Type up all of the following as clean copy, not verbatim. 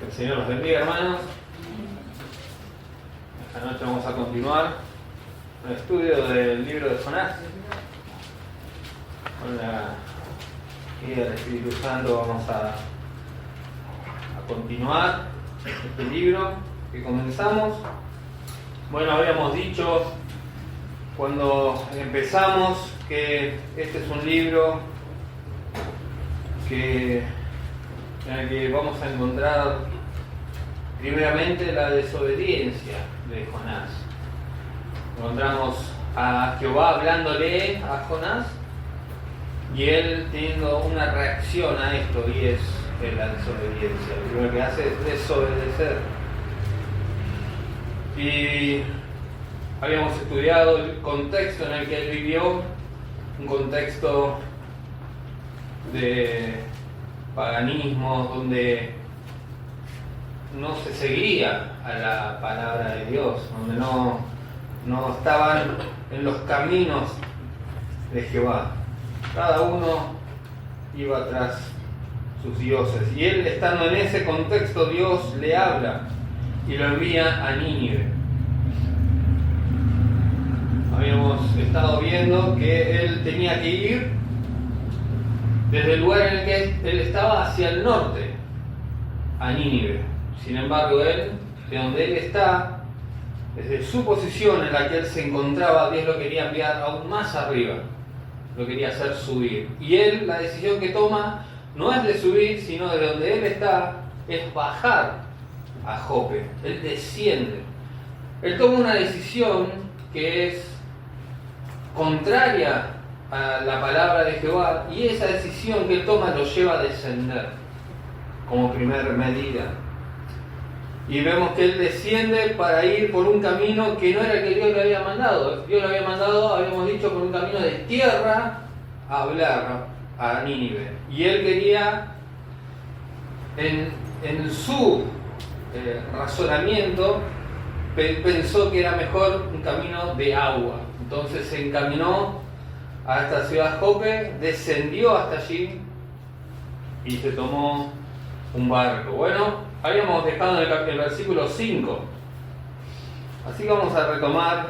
Que el Señor los bendiga, hermanos. Esta noche vamos a continuar el estudio del libro de Jonás. Con la guía del Espíritu Santo vamos a continuar este libro que comenzamos. Bueno, habíamos dicho cuando empezamos que este es un libro en el que vamos a encontrar primeramente la desobediencia de Jonás. Encontramos a Jehová hablándole a Jonás y él teniendo una reacción a esto, y es la desobediencia. Lo primero que hace es desobedecer. Y habíamos estudiado el contexto en el que él vivió, un contexto de paganismo donde no se seguía a la palabra de Dios, donde no estaban en los caminos de Jehová. Cada uno iba tras sus dioses. Y él, estando en ese contexto, Dios le habla y lo envía a Nínive. Habíamos estado viendo que él tenía que ir desde el lugar en el que él estaba hacia el norte, a Nínive. Sin embargo, él, de donde él está, desde su posición en la que él se encontraba, Dios lo quería enviar aún más arriba, lo quería hacer subir. Y él, la decisión que toma no es de subir, sino de donde él está, es bajar a Jope. Él desciende. Él toma una decisión que es contraria a la palabra de Jehová, y esa decisión que él toma lo lleva a descender como primera medida. Y vemos que él desciende para ir por un camino que no era el que Dios le había mandado. Dios le había mandado, habíamos dicho, por un camino de tierra a hablar a Nínive. Y él quería, en su razonamiento, pensó que era mejor un camino de agua. Entonces se encaminó a esta ciudad Jope, descendió hasta allí y se tomó un barco. Bueno, habíamos dejado en el versículo 5. Así que vamos a retomar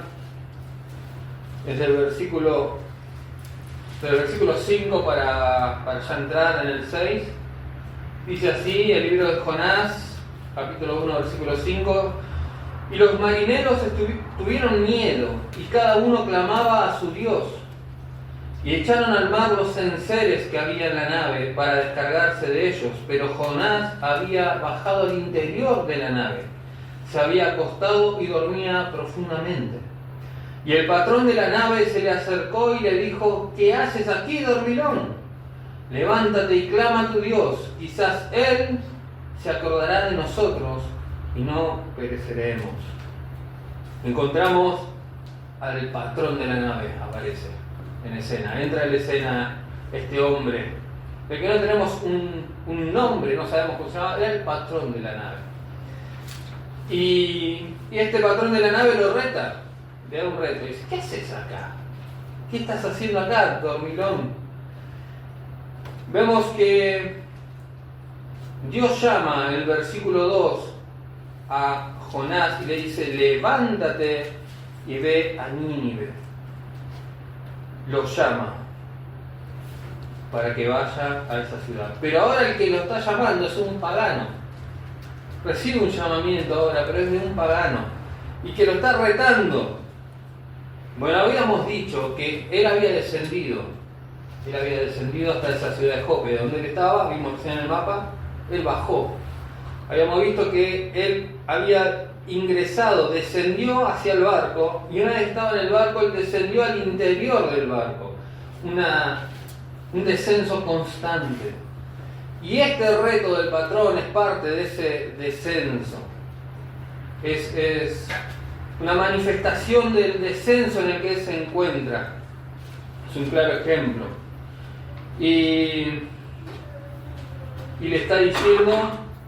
desde el versículo 5 para ya entrar en el 6. Dice así el libro de Jonás, capítulo 1, versículo 5. Y los marineros tuvieron miedo, y cada uno clamaba a su Dios. Y echaron al mar los enseres que había en la nave para descargarse de ellos, pero Jonás había bajado al interior de la nave, se había acostado y dormía profundamente. Y el patrón de la nave se le acercó y le dijo: ¿Qué haces aquí, dormilón? Levántate y clama a tu Dios, quizás Él se acordará de nosotros y no pereceremos. Encontramos al patrón de la nave, aparece en escena, entra en la escena este hombre, del que no tenemos un nombre, no sabemos cómo se llama, era el patrón de la nave. Y este patrón de la nave lo reta, le da un reto, y dice: ¿qué haces acá? ¿Qué estás haciendo acá, dormilón? Vemos que Dios llama en el versículo 2 a Jonás y le dice: levántate y ve a Nínive. Lo llama para que vaya a esa ciudad. Pero ahora el que lo está llamando es un pagano. Recibe un llamamiento ahora, pero es de un pagano, y que lo está retando. Bueno, habíamos dicho que él había descendido hasta esa ciudad de Jope, donde él estaba, vimos en el mapa, él bajó. Habíamos visto que él había ingresado, descendió hacia el barco, y una vez estaba en el barco, él descendió al interior del barco. Un descenso constante. Y este reto del patrón es parte de ese descenso. Es una manifestación del descenso en el que él se encuentra. Es un claro ejemplo. Y le está diciendo: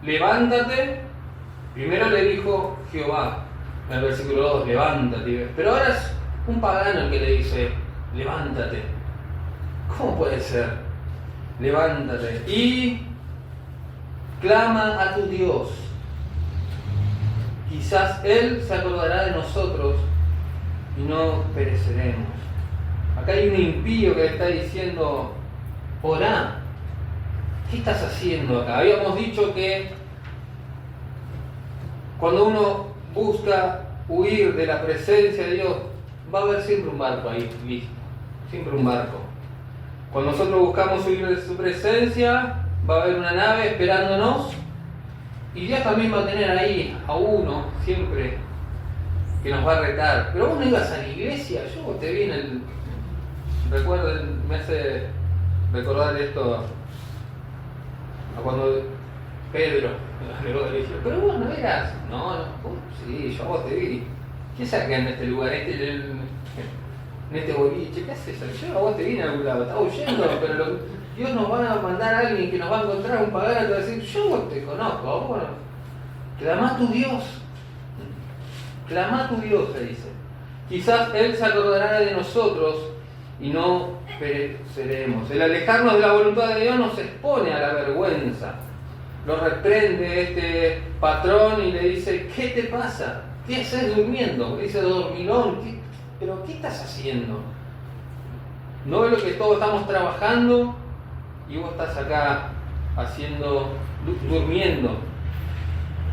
levántate. Primero le dijo Jehová, en el versículo 2, levántate. Pero ahora es un pagano el que le dice: levántate. ¿Cómo puede ser? Levántate y clama a tu Dios. quizás Él se acordará de nosotros y no pereceremos. Acá hay un impío que le está diciendo, orá, ¿qué estás haciendo acá? Habíamos dicho que cuando uno busca huir de la presencia de Dios, va a haber siempre un barco ahí, listo, siempre un barco. Cuando nosotros buscamos huir de su presencia, va a haber una nave esperándonos, y Dios también va a tener ahí a uno siempre que nos va a retar. Pero vos no ibas a la iglesia, yo te vi en el... Recuerdo, me hace recordar esto a cuando Pedro le dijo, pero vos no eras, no, sí, yo a vos te vi. ¿Qué saca en este lugar, en este boliche? ¿Qué haces? Yo a vos te vi en algún lado, estaba huyendo, pero Dios nos va a mandar a alguien que nos va a encontrar un pagano y te va a decir, yo vos te conozco, a vos, clama a tu Dios, le dice. Quizás Él se acordará de nosotros y no pereceremos. El alejarnos de la voluntad de Dios nos expone a la vergüenza. Lo reprende este patrón y le dice, ¿qué te pasa? ¿Qué haces durmiendo? Le dice, dormilón, ¿pero qué estás haciendo? ¿No ves lo que todos estamos trabajando y vos estás acá durmiendo?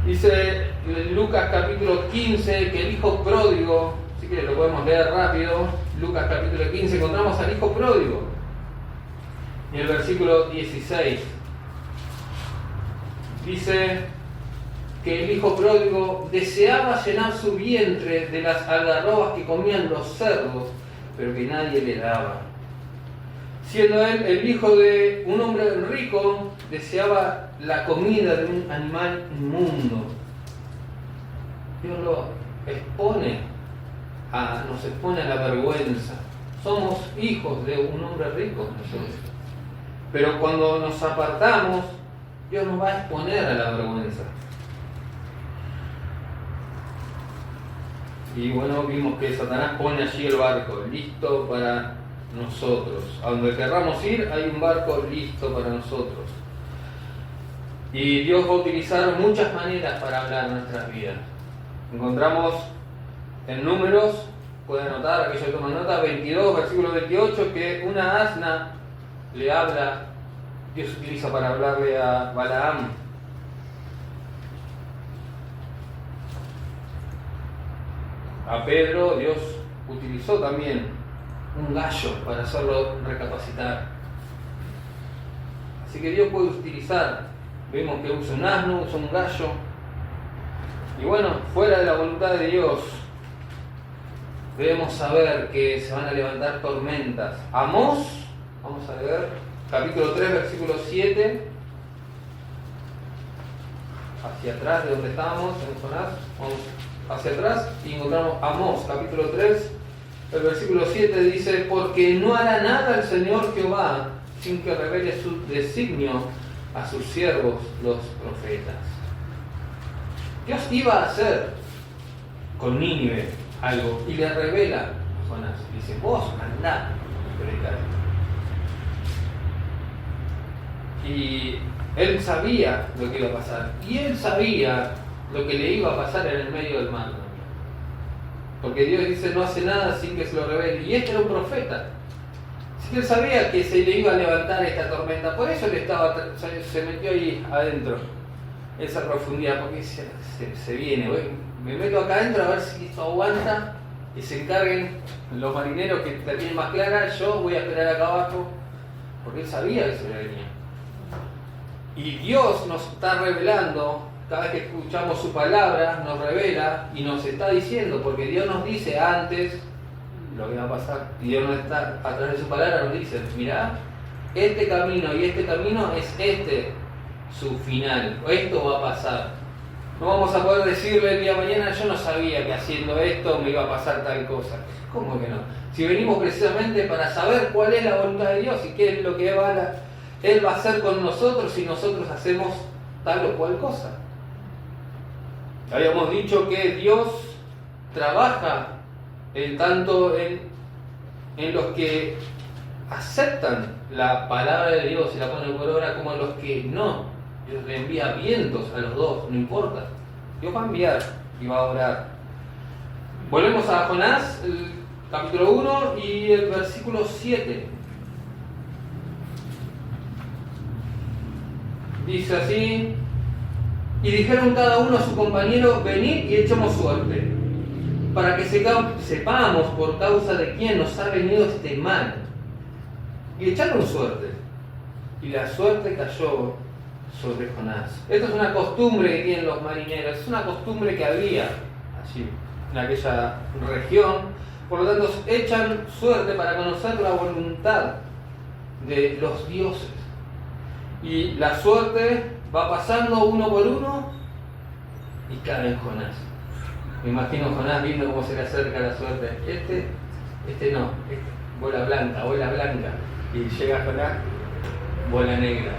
Dice Lucas capítulo 15 que el hijo pródigo, si quieres lo podemos leer rápido, Lucas capítulo 15, encontramos al hijo pródigo en el versículo 16. Dice que el hijo pródigo deseaba llenar su vientre de las algarrobas que comían los cerdos, pero que nadie le daba. Siendo él el hijo de un hombre rico, deseaba la comida de un animal inmundo. Dios nos expone a la vergüenza. Somos hijos de un hombre rico nosotros. Pero cuando nos apartamos, Dios nos va a exponer a la vergüenza. Y bueno, vimos que Satanás pone allí el barco, listo para nosotros. A donde querramos ir, hay un barco listo para nosotros. Y Dios va a utilizar muchas maneras para hablar en nuestras vidas. Encontramos en Números, pueden anotar, aquellos que toman nota, 22, versículo 28, que una asna le habla, Dios utiliza para hablarle a Balaam. A Pedro Dios utilizó también un gallo para hacerlo recapacitar. Así que Dios puede utilizar, vemos que usa un asno, usa un gallo. Y bueno, fuera de la voluntad de Dios, debemos saber que se van a levantar tormentas. Amós, vamos a leer, capítulo 3, versículo 7. Hacia atrás de donde estábamos, en Jonás, vamos hacia atrás y encontramos Amós, capítulo 3, el versículo 7 dice, porque no hará nada el Señor Jehová sin que revele su designio a sus siervos los profetas. Dios iba a hacer con Nínive algo y le revela a Jonás, dice, vos andá a predicar. Y él sabía lo que iba a pasar y él sabía lo que le iba a pasar en el medio del mar. Porque Dios dice, no hace nada sin que se lo revele. Y este era un profeta. Así que él sabía que se le iba a levantar esta tormenta. Por eso él se metió ahí adentro, esa profundidad. Porque se viene. Me meto acá adentro a ver si esto aguanta. Y se encarguen los marineros que la tienen más clara. Yo voy a esperar acá abajo. Porque él sabía que se le venía. Y Dios nos está revelando. Cada vez que escuchamos su palabra, nos revela y nos está diciendo, porque Dios nos dice antes lo que va a pasar. Y Dios nos está, a través de su palabra, nos dice, mirá, este camino y este camino es su final. Esto va a pasar. No vamos a poder decirle el día de mañana, yo no sabía que haciendo esto me iba a pasar tal cosa. ¿Cómo que no? Si venimos precisamente para saber cuál es la voluntad de Dios y qué es lo que Él va a hacer con nosotros si nosotros hacemos tal o cual cosa. Habíamos dicho que Dios trabaja tanto en los que aceptan la palabra de Dios y la ponen por obra como en los que no. Dios le envía vientos a los dos, no importa. Dios va a enviar y va a orar. Volvemos a Jonás, el capítulo 1 y el versículo 7. Dice así: y dijeron cada uno a su compañero: venid y echemos suerte, para que sepamos por causa de quién nos ha venido este mal. Y echaron suerte, y la suerte cayó sobre Jonás. Esto es una costumbre que tienen los marineros, es una costumbre que había allí, en aquella región. Por lo tanto, echan suerte para conocer la voluntad de los dioses. Y la suerte va pasando uno por uno y cae en Jonás. Me imagino Jonás viendo cómo se le acerca la suerte. Este no, bola blanca. Y llega Jonás, bola negra.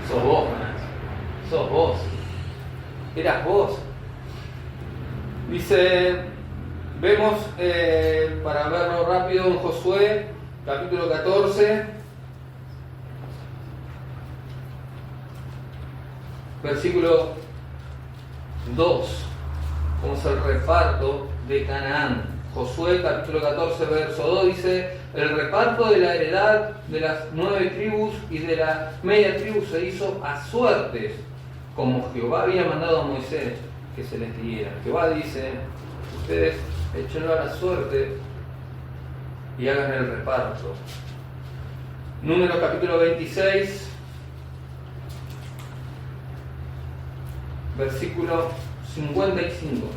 Sos vos, Jonás. Sos vos. Eras vos. Dice, vemos, para verlo rápido, en Josué, capítulo 14, versículo 2. Vamos al reparto de Canaán. Josué, capítulo 14, verso 2, dice: el reparto de la heredad de las 9 tribus y de la media tribu se hizo a suertes, como Jehová había mandado a Moisés que se les diera. Jehová dice: ustedes échenlo a la suerte y hagan el reparto. Números capítulo 26, versículo 55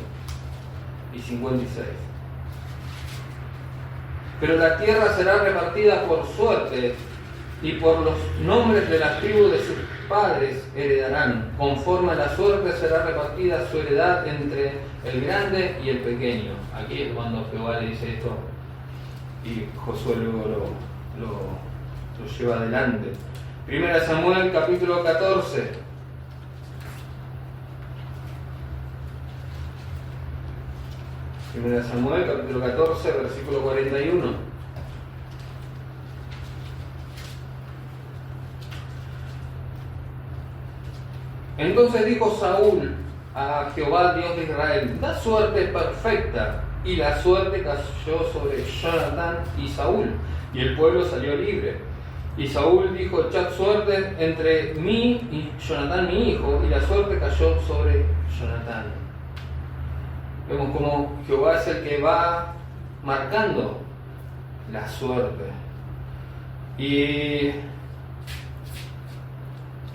y 56. Pero la tierra será repartida por suerte, y por los nombres de las tribus de sus padres heredarán. Conforme a la suerte será repartida su heredad entre el grande y el pequeño. Aquí es cuando Jehová le dice esto y Josué luego lo lleva adelante. 1 Samuel capítulo 14. Primera Samuel, capítulo 14, versículo 41. Entonces dijo Saúl a Jehová, Dios de Israel: da suerte perfecta. Y la suerte cayó sobre Jonatán y Saúl, y el pueblo salió libre. Y Saúl dijo: echad suerte entre mí y Jonatán mi hijo, y la suerte cayó sobre Jonatán. Vemos como Jehová es el que va marcando la suerte. Y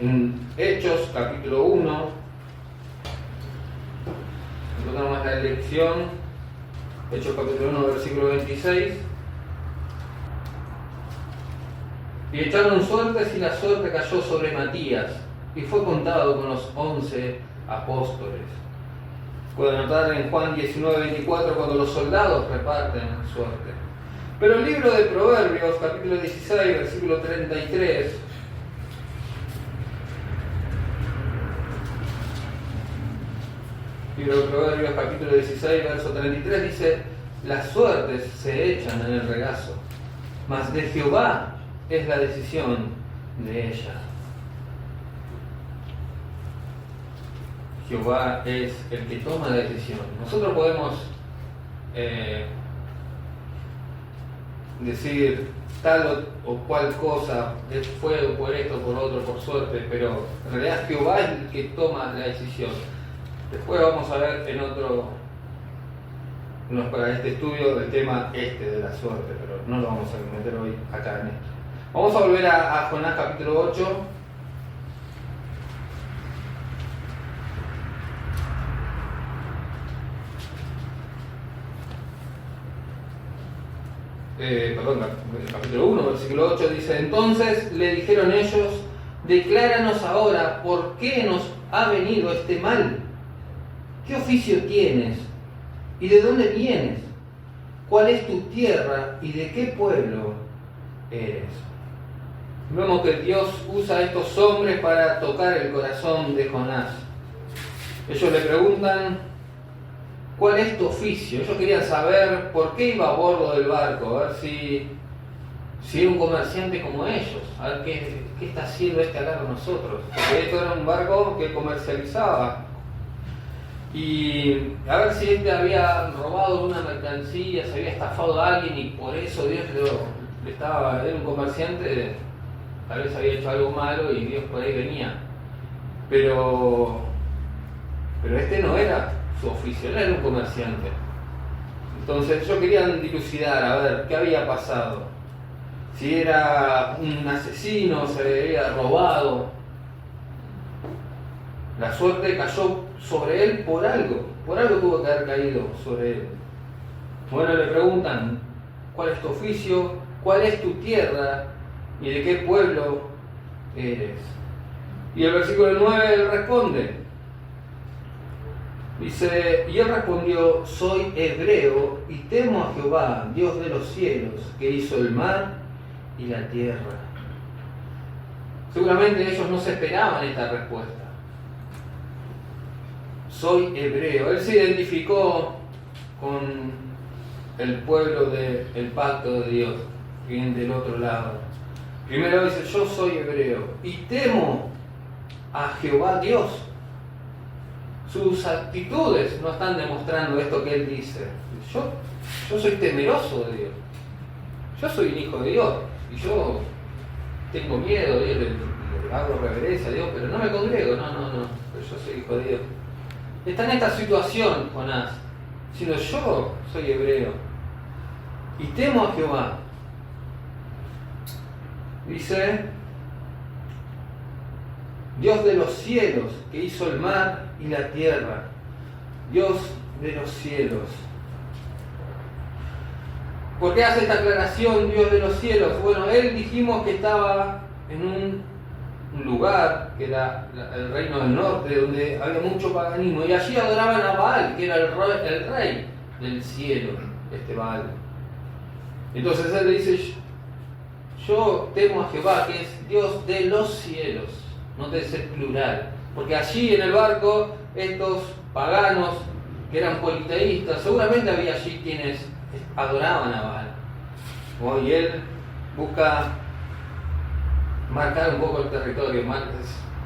en Hechos capítulo 1 encontramos la elección. Hechos capítulo 1 versículo 26. Y echaron suertes, y la suerte cayó sobre Matías, y fue contado con los 11 apóstoles. Pueden notar en Juan 19:24 cuando los soldados reparten suerte. Pero el libro de Proverbios, capítulo 16, versículo 33. Libro de Proverbios, capítulo 16, verso 33 dice: las suertes se echan en el regazo, mas de Jehová es la decisión de ella. Jehová es el que toma la decisión. Nosotros podemos decir tal o cual cosa, fue por esto, por otro, por suerte, pero en realidad Jehová es el que toma la decisión. Después vamos a ver para este estudio el tema de la suerte, pero no lo vamos a meter hoy acá en esto. Vamos a volver a Jonás capítulo 8. Capítulo 1, versículo 8 dice: entonces le dijeron ellos: decláranos ahora por qué nos ha venido este mal. ¿Qué oficio tienes? ¿Y de dónde vienes? ¿Cuál es tu tierra y de qué pueblo eres? Vemos que Dios usa a estos hombres para tocar el corazón de Jonás. Ellos le preguntan: ¿cuál es tu oficio? Ellos querían saber por qué iba a bordo del barco, a ver si era un comerciante como ellos, a ver qué está haciendo acá con nosotros. Porque esto era un barco que comercializaba. y a ver si este había robado una mercancía, se había estafado a alguien y por eso Dios era un comerciante, tal vez había hecho algo malo y Dios por ahí venía. Pero este no era su oficio, no era un comerciante. Entonces yo quería dilucidar, a ver, ¿qué había pasado? Si era un asesino, se había robado. La suerte cayó sobre él por algo tuvo que haber caído sobre él. Bueno, le preguntan, ¿cuál es tu oficio? ¿Cuál es tu tierra? ¿Y de qué pueblo eres? Y el versículo 9 él responde. Dice, y él respondió, soy hebreo y temo a Jehová, Dios de los cielos, que hizo el mar y la tierra. Seguramente ellos no se esperaban esta respuesta. Soy hebreo. Él se identificó con el pueblo del pacto de Dios, que viene del otro lado. Primero dice, yo soy hebreo y temo a Jehová Dios. Sus actitudes no están demostrando esto que él dice. Yo soy temeroso de Dios. Yo soy un hijo de Dios y yo tengo miedo, le hago reverencia a Dios, pero no me congrego, no, pero yo soy hijo de Dios. Está en esta situación, Jonás, diciendo yo soy hebreo y temo a Jehová. Dice, Dios de los cielos, que hizo el mar y la tierra. Dios de los cielos. ¿Por qué hace esta aclaración Dios de los cielos? Bueno, él dijimos que estaba en un lugar, que era el reino del norte, donde había mucho paganismo, y allí adoraban a Baal, que era el rey del cielo, este Baal. Entonces él le dice, yo temo a Jehová, que es Dios de los cielos, no debe ser plural, porque allí en el barco estos paganos que eran politeístas, seguramente había allí quienes adoraban a Baal. Y él busca marcar un poco el territorio,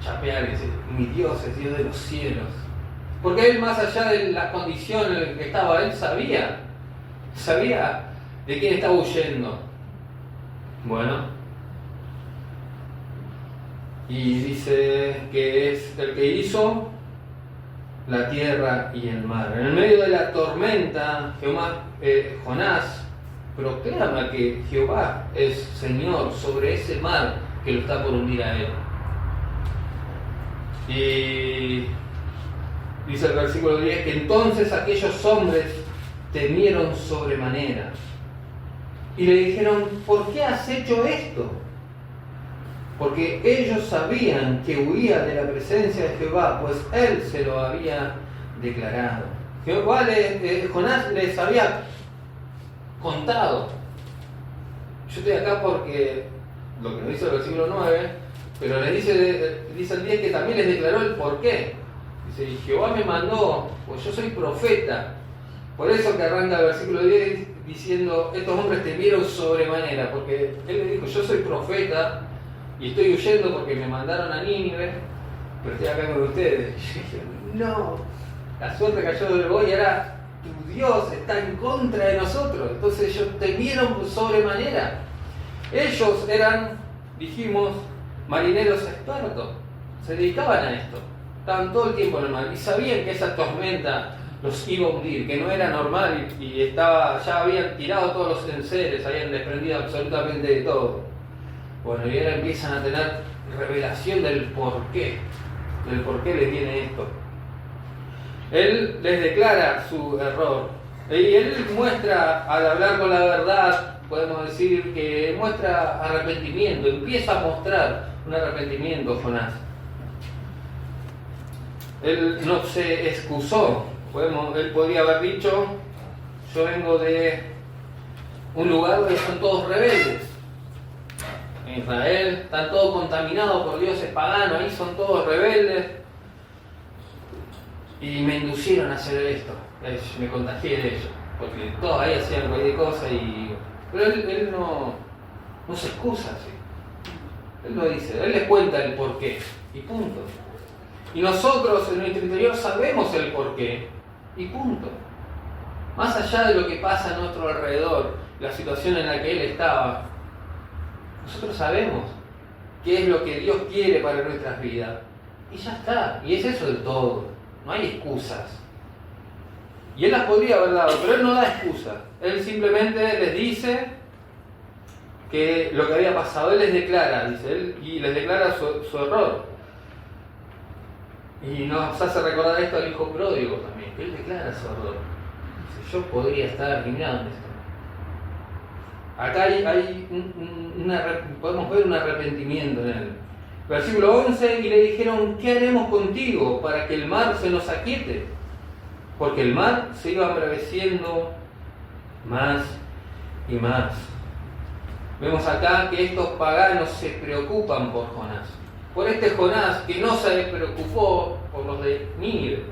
chapear y decir, mi Dios es Dios de los cielos. Porque él, más allá de la condición en la que estaba, él sabía de quién estaba huyendo. Bueno, y dice que es el que hizo la tierra y el mar. En el medio de la tormenta, Jonás proclama que Jehová es Señor sobre ese mar que lo está por hundir a él. Y dice el versículo 10 que entonces aquellos hombres temieron sobremanera y le dijeron, ¿por qué has hecho esto? Porque ellos sabían que huía de la presencia de Jehová, pues él se lo había declarado. Jonás les había contado. Yo estoy acá porque lo que nos dice el versículo 9, pero les dice el 10 que también les declaró el por qué. Dice, y Jehová me mandó, pues yo soy profeta. Por eso que arranca el versículo 10 diciendo, estos hombres temieron sobremanera, porque él le dijo, yo soy profeta y estoy huyendo porque me mandaron a Nínive, pero estoy acá con ustedes. Y yo dije, no, la suerte cayó sobre vos y ahora tu Dios está en contra de nosotros. Entonces ellos temieron sobremanera. Ellos eran, dijimos, marineros expertos, se dedicaban a esto, estaban todo el tiempo en el mar y sabían que esa tormenta los iba a hundir, que no era normal y ya habían tirado todos los enseres, habían desprendido absolutamente de todo. Bueno, y ahora empiezan a tener revelación del por qué le tiene esto. Él les declara su error y él muestra, al hablar con la verdad, podemos decir que muestra arrepentimiento, empieza a mostrar un arrepentimiento Jonás. Él no se excusó, él podría haber dicho, yo vengo de un lugar donde están todos rebeldes. En Israel están todos contaminados por dioses paganos, ahí son todos rebeldes. Y me inducieron a hacer esto, me contagié de ellos, porque todos ahí hacían cualquier cosa pero él no se excusa así. Él lo dice, él les cuenta el porqué y punto. Y nosotros en nuestro interior sabemos el porqué. Y punto. Más allá de lo que pasa a nuestro alrededor, la situación en la que él estaba, nosotros sabemos qué es lo que Dios quiere para nuestras vidas. Y ya está. Y es eso de todo. No hay excusas. Y él las podría haber dado, pero él no da excusas. Él simplemente les dice que lo que había pasado. Él les declara, dice él, y les declara su error. Y nos hace recordar esto al hijo pródigo también, que él declara su error. Dice, yo podría estar arruinado en esto. Acá podemos ver un arrepentimiento en él. Versículo 11, y le dijeron, ¿qué haremos contigo para que el mar se nos aquiete? Porque el mar se iba embraveciendo más y más. Vemos acá que estos paganos se preocupan por Jonás. Por este Jonás que no se preocupó por los de Nínive.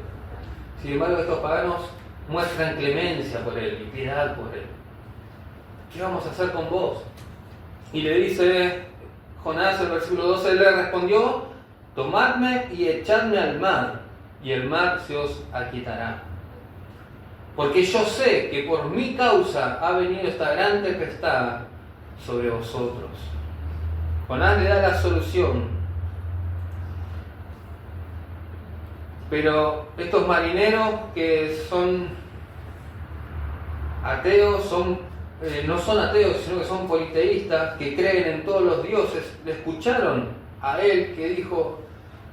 Sin embargo, estos paganos muestran clemencia por él y piedad por él. ¿Qué vamos a hacer con vos? Y le dice Jonás en el versículo 12, él le respondió, tomadme y echadme al mar, y el mar se os aquietará. Porque yo sé que por mi causa ha venido esta gran tempestad sobre vosotros. Jonás le da la solución. Pero estos marineros que son ateos, no son ateos, sino que son politeístas, que creen en todos los dioses, le escucharon a él que dijo,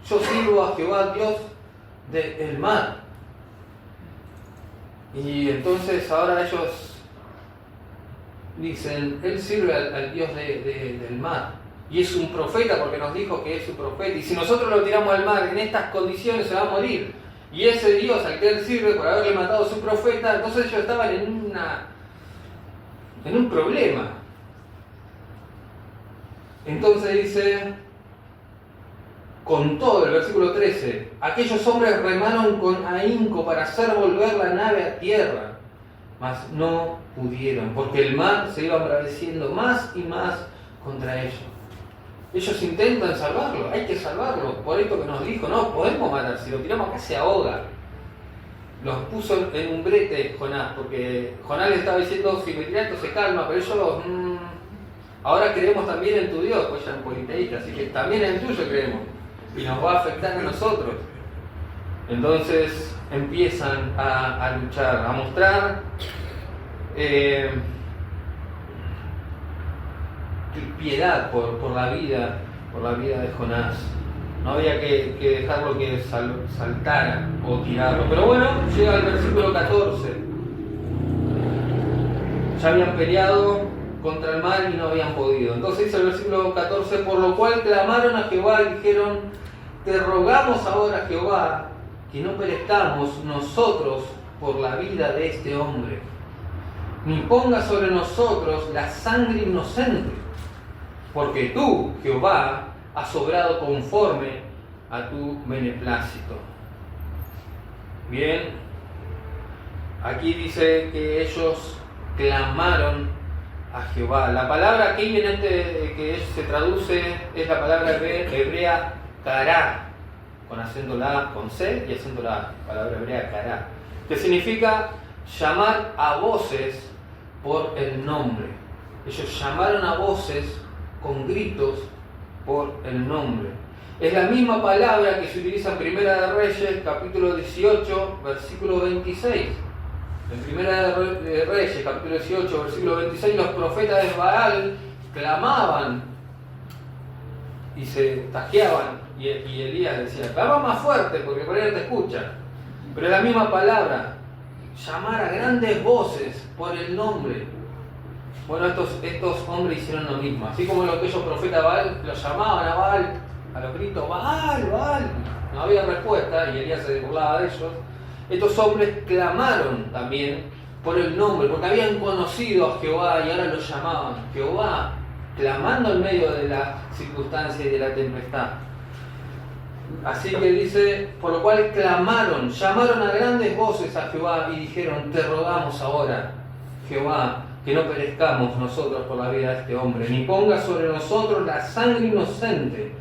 yo sirvo a Jehová, Dios del mar. Y entonces ahora ellos dicen, él sirve al Dios del mar. Y es un profeta porque nos dijo que es su profeta. Y si nosotros lo tiramos al mar en estas condiciones se va a morir. Y ese Dios al que él sirve por haberle matado a su profeta, entonces ellos estaban en un problema. Entonces dice, con todo, el versículo 13, aquellos hombres remaron con ahínco para hacer volver la nave a tierra, mas no pudieron, porque el mar se iba embraveciendo más y más contra ellos. Ellos intentan salvarlo, hay que salvarlo, por esto que nos dijo, no podemos matar, si lo tiramos acá se ahoga. Los puso en un brete Jonás, porque Jonás le estaba diciendo, si me tiras esto se calma, pero ellos, ahora creemos también en tu Dios, pues ya en politeísta, así que también en el tuyo creemos, y nos va a afectar a nosotros. Entonces empiezan a luchar, a mostrar piedad por la vida de Jonás. No había que dejarlo que saltara o tirarlo. Pero bueno, llega el versículo 14. Ya habían peleado contra el mar y no habían podido. Entonces dice el versículo 14, por lo cual clamaron a Jehová y dijeron, te rogamos ahora, Jehová, que no perezcamos nosotros por la vida de este hombre, ni ponga sobre nosotros la sangre inocente, porque tú, Jehová, has obrado conforme a tu beneplácito. Bien, aquí dice que ellos clamaron a Jehová. La palabra aquí que se traduce es la palabra hebrea kará, con acento la con C y acento la palabra hebrea kará, que significa llamar a voces por el nombre. Ellos llamaron a voces con gritos por el nombre. Es la misma palabra que se utiliza en Primera de Reyes, capítulo 18, versículo 26. En Primera de Reyes, capítulo 18, versículo 26, los profetas de Baal clamaban y se tajeaban, y Elías decía, clama más fuerte porque por ahí no te escuchan. Pero es la misma palabra, llamar a grandes voces por el nombre. Bueno, estos hombres hicieron lo mismo. Así como aquellos profetas Baal los llamaban a Baal, a los gritos, Baal, Baal. No había respuesta y Elías se burlaba de ellos. Estos hombres clamaron también por el nombre, porque habían conocido a Jehová y ahora lo llamaban Jehová, clamando en medio de la circunstancia y de la tempestad. Así que dice, por lo cual clamaron, llamaron a grandes voces a Jehová y dijeron, te rogamos ahora, Jehová, que no perezcamos nosotros por la vida de este hombre, ni ponga sobre nosotros la sangre inocente,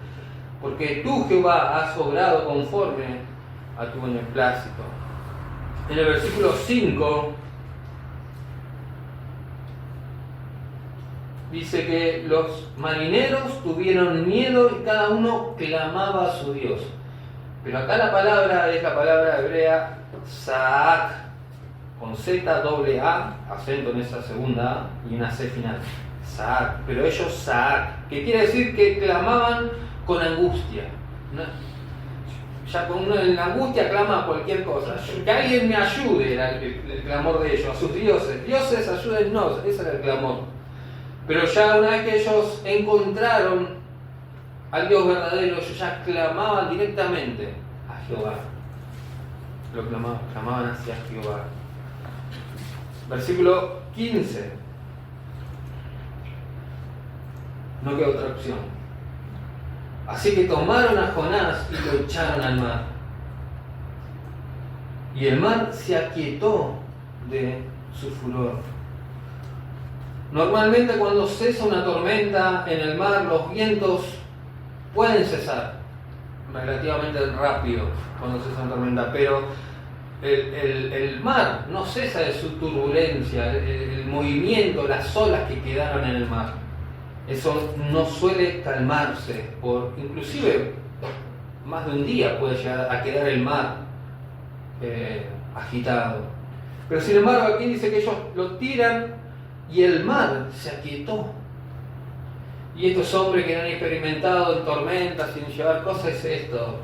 porque tú, Jehová, has obrado conforme a tu beneplácito. En el versículo 5 dice que los marineros tuvieron miedo y cada uno clamaba a su Dios. Pero acá la palabra es la palabra hebrea Saak, con Z, doble A, acento en esa segunda A y una C final. Saak, pero ellos Saak, que quiere decir que clamaban con angustia. Ya con uno en la angustia clama a cualquier cosa. Que alguien me ayude, era el clamor de ellos, a sus dioses. Dioses, ayúdennos, ese era el clamor. Pero ya una vez que ellos encontraron al Dios verdadero, ellos ya clamaban directamente a Jehová. Lo clamaban hacia Jehová. Versículo 15. No queda otra opción. Así que tomaron a Jonás y lo echaron al mar. Y el mar se aquietó de su furor. Normalmente cuando cesa una tormenta en el mar, los vientos pueden cesar relativamente rápido cuando cesa una tormenta, pero el mar no cesa de su turbulencia, el movimiento, las olas que quedaron en el mar. Eso no suele calmarse, inclusive más de un día puede llegar a quedar el mar agitado. Pero sin embargo aquí dice que ellos lo tiran y el mar se aquietó. Y estos hombres que han experimentado en tormentas sin llevar cosas, es esto.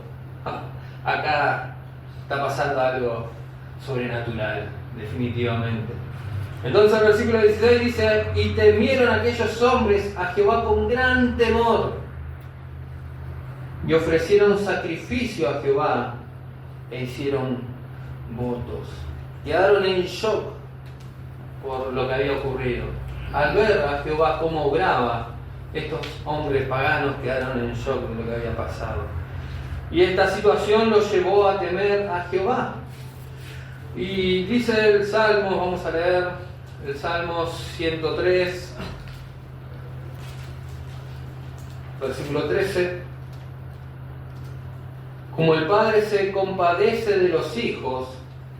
Acá está pasando algo sobrenatural, definitivamente. Entonces el versículo 16 dice: y temieron aquellos hombres a Jehová con gran temor, y ofrecieron sacrificio a Jehová, e hicieron votos. Quedaron en shock por lo que había ocurrido. Al ver a Jehová cómo obraba, estos hombres paganos quedaron en shock de lo que había pasado. Y esta situación los llevó a temer a Jehová. Y dice el Salmo, vamos a leer el Salmo 103, versículo 13. Como el Padre se compadece de los hijos,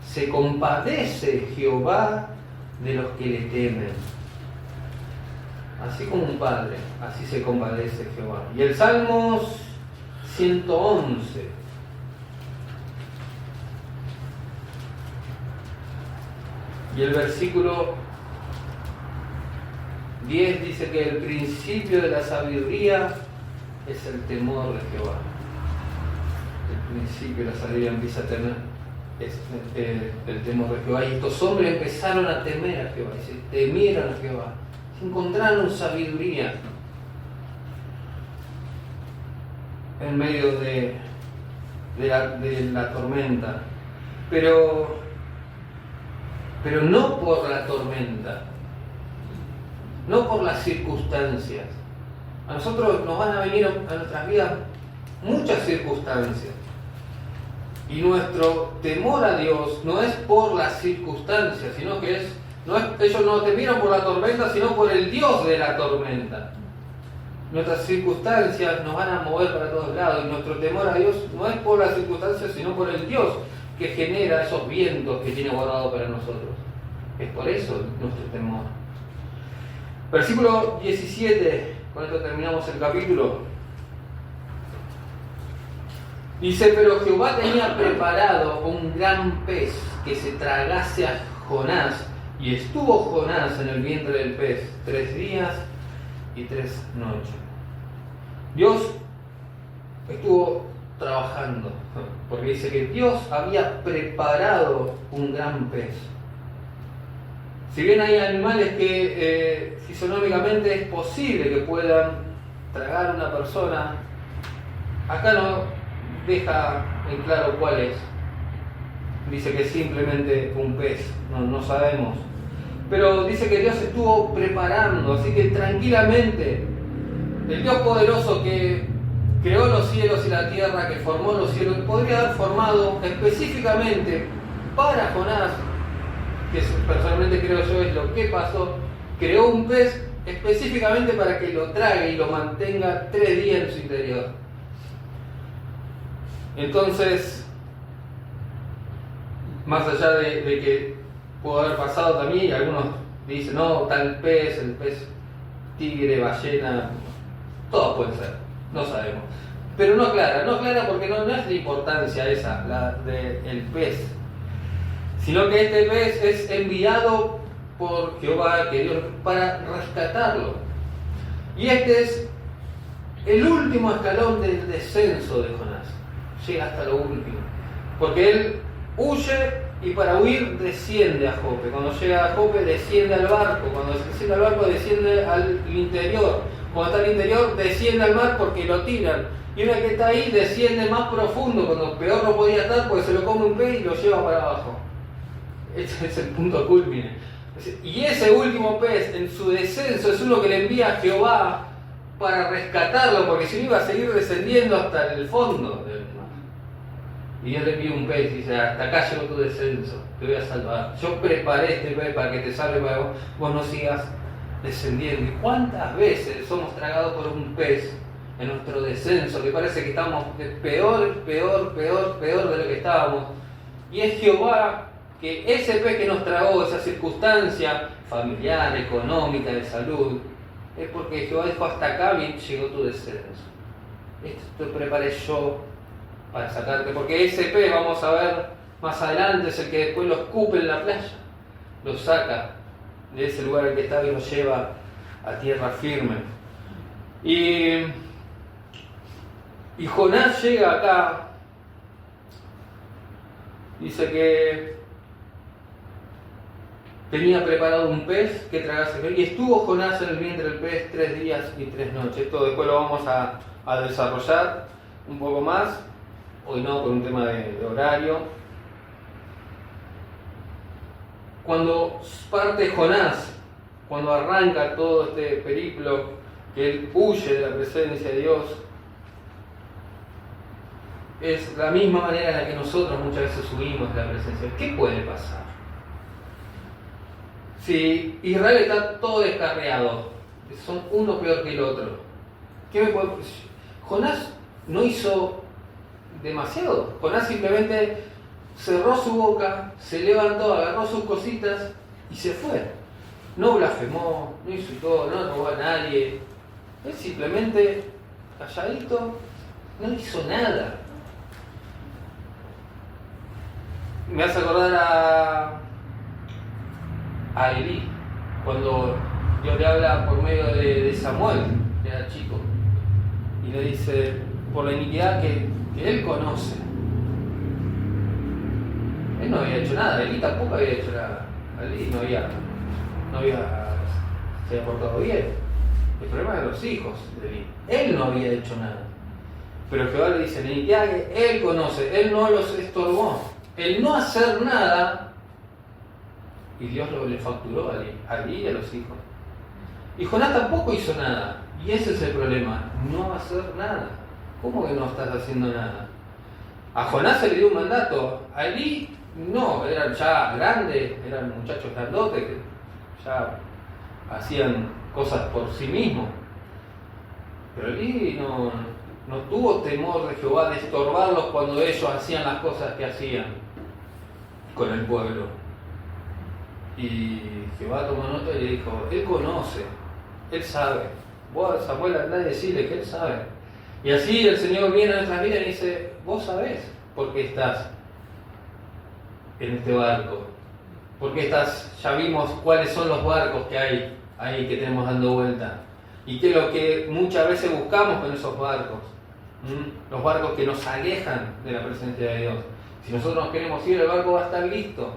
se compadece Jehová de los que le temen. Así como un padre, así se compadece Jehová. Y el Salmo 111. Y el versículo 10 dice que el principio de la sabiduría es el temor de Jehová. El principio de la sabiduría empieza a tener el temor de Jehová. Y estos hombres empezaron a temer a Jehová, y se temieron a Jehová. Se encontraron sabiduría en medio de la tormenta. Pero no por la tormenta, no por las circunstancias. A nosotros nos van a venir a nuestras vidas muchas circunstancias. Y nuestro temor a Dios no es por las circunstancias, sino que ellos no temieron por la tormenta, sino por el Dios de la tormenta. Nuestras circunstancias nos van a mover para todos lados, y nuestro temor a Dios no es por las circunstancias, sino por el Dios que genera esos vientos que tiene guardado para nosotros. Es por eso nuestro temor. Versículo 17, con esto terminamos el capítulo. Dice: pero Jehová tenía preparado un gran pez que se tragase a Jonás, y estuvo Jonás en el vientre del pez 3 días y 3 noches. Dios estuvo trabajando, porque dice que Dios había preparado un gran pez. Si bien hay animales que fisonómicamente es posible que puedan tragar a una persona, acá no deja en claro cuál es. Dice que es simplemente un pez, no sabemos. Pero dice que Dios estuvo preparando, así que tranquilamente, el Dios poderoso que creó los cielos y la tierra, que formó los cielos, podría haber formado específicamente para Jonás, que personalmente creo yo es lo que pasó, creó un pez específicamente para que lo trague y lo mantenga 3 días en su interior. Entonces, más allá de que pudo haber pasado también, y algunos dicen, no, tal pez, el pez tigre, ballena, todos pueden ser, no sabemos. Pero no aclara porque no es la importancia esa, la del pez, sino que este pez es enviado por Jehová, que Dios, para rescatarlo. Y este es el último escalón del descenso de Jonás. Llega hasta lo último. Porque él huye y para huir desciende a Jope. Cuando llega a Jope desciende al barco. Cuando desciende al barco desciende al interior. Cuando está al interior desciende al mar porque lo tiran. Y una que está ahí desciende más profundo, cuando peor no podía estar, porque se lo come un pez y lo lleva para abajo. Ese es el punto culmine. Y ese último pez, en su descenso, es uno que le envía a Jehová para rescatarlo, porque si no iba a seguir descendiendo hasta el fondo del mar. Y Dios le envía un pez y dice, hasta acá llegó tu descenso, te voy a salvar. Yo preparé este pez para que te salve, para que vos no sigas descendiendo. ¿Y cuántas veces somos tragados por un pez en nuestro descenso, que parece que estamos peor de lo que estábamos? Y es Jehová, que ese pez que nos tragó, esa circunstancia familiar, económica, de salud, es porque Jehová dijo, hasta acá bien llegó tu descenso. Esto te preparé yo para sacarte, porque ese pez, vamos a ver más adelante, es el que después lo escupe en la playa, lo saca de ese lugar en el que estaba y lo lleva a tierra firme. Y Jonás llega acá, dice que tenía preparado un pez que tragase pez, y estuvo Jonás en el vientre del pez 3 días y 3 noches. Esto después lo vamos a desarrollar un poco más, hoy no, por un tema de horario. Cuando parte Jonás, cuando arranca todo este periplo, que él huye de la presencia de Dios, es la misma manera en la que nosotros muchas veces huimos de la presencia. ¿Qué puede pasar? Si Israel está todo descarriado, son uno peor que el otro, ¿qué me puede pasar? Jonás no hizo demasiado. Jonás simplemente cerró su boca, se levantó, agarró sus cositas y se fue. No blasfemó, no insultó, no robó a nadie. Él simplemente, calladito, no hizo nada. Me hace acordar a Elí, cuando Dios le habla por medio de Samuel, que era chico, y le dice, por la iniquidad que él conoce. Él no había hecho nada, Elí tampoco había hecho nada. Elí no había se había portado bien. El problema de los hijos de Elí. Él no había hecho nada. Pero Jehová le dice, la iniquidad que él conoce, él no los estorbó. El no hacer nada, y Dios le facturó a Elí y a los hijos. Y Jonás tampoco hizo nada. Y ese es el problema, no hacer nada. ¿Cómo que no estás haciendo nada? A Jonás se le dio un mandato, a Elí no, eran ya grandes, eran muchachos grandotes que ya hacían cosas por sí mismos. Pero Elí no tuvo temor de Jehová de estorbarlos cuando ellos hacían las cosas que hacían con el pueblo. Y Jehová tomó nota y le dijo, él conoce, él sabe. Vos, Samuel, andá y decirle que él sabe. Y así el Señor viene a nuestras vidas y dice, vos sabés por qué estás en este barco. Porque ya vimos cuáles son los barcos que hay ahí que tenemos dando vuelta. Y qué es lo que muchas veces buscamos con esos barcos. Los barcos que nos alejan de la presencia de Dios. Si nosotros nos queremos ir, el barco va a estar listo.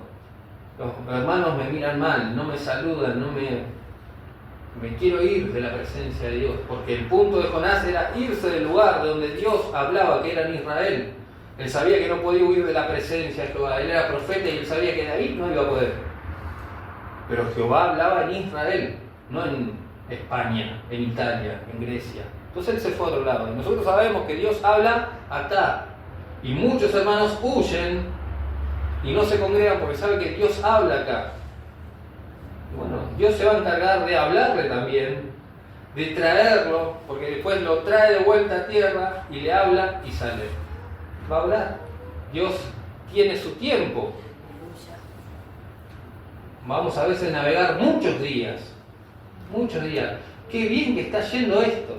Los hermanos me miran mal, no me saludan, me quiero ir de la presencia de Dios. Porque el punto de Jonás era irse del lugar de donde Dios hablaba, que era en Israel. Él sabía que no podía huir de la presencia de Jehová. Él era profeta y él sabía que de ahí no iba a poder. Pero Jehová hablaba en Israel, no en España, en Italia, en Grecia. Entonces él se fue a otro lado. Y nosotros sabemos que Dios habla acá. Y muchos hermanos huyen y no se congregan porque saben que Dios habla acá. Y bueno, Dios se va a encargar de hablarle también, de traerlo, porque después lo trae de vuelta a tierra y le habla y sale. va a hablar. Dios tiene su tiempo. Vamos a veces navegar muchos días. Qué bien que está yendo esto.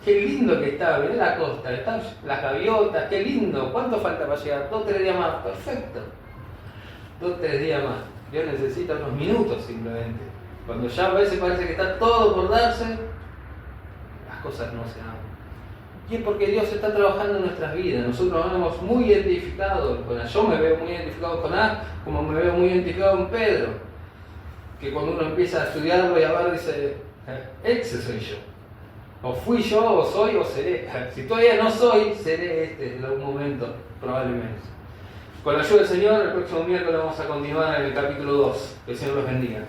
Qué lindo que está, mirá la costa, están las gaviotas, qué lindo. ¿Cuánto falta para llegar? 2 o 3 días más. Perfecto. 2 o 3 días más. Dios necesita unos minutos simplemente. Cuando ya a veces parece que está todo por darse, las cosas no se dan. Y es porque Dios está trabajando en nuestras vidas. Nosotros nos vemos muy identificados con Él. Yo me veo muy identificado con Él, como me veo muy identificado con Pedro. Que cuando uno empieza a estudiarlo y a ver, dice, ese soy yo. O fui yo, o soy, o seré. Si todavía no soy, seré en algún momento, probablemente. Con la ayuda del Señor, el próximo miércoles vamos a continuar en el capítulo 2. Que el Señor los bendiga.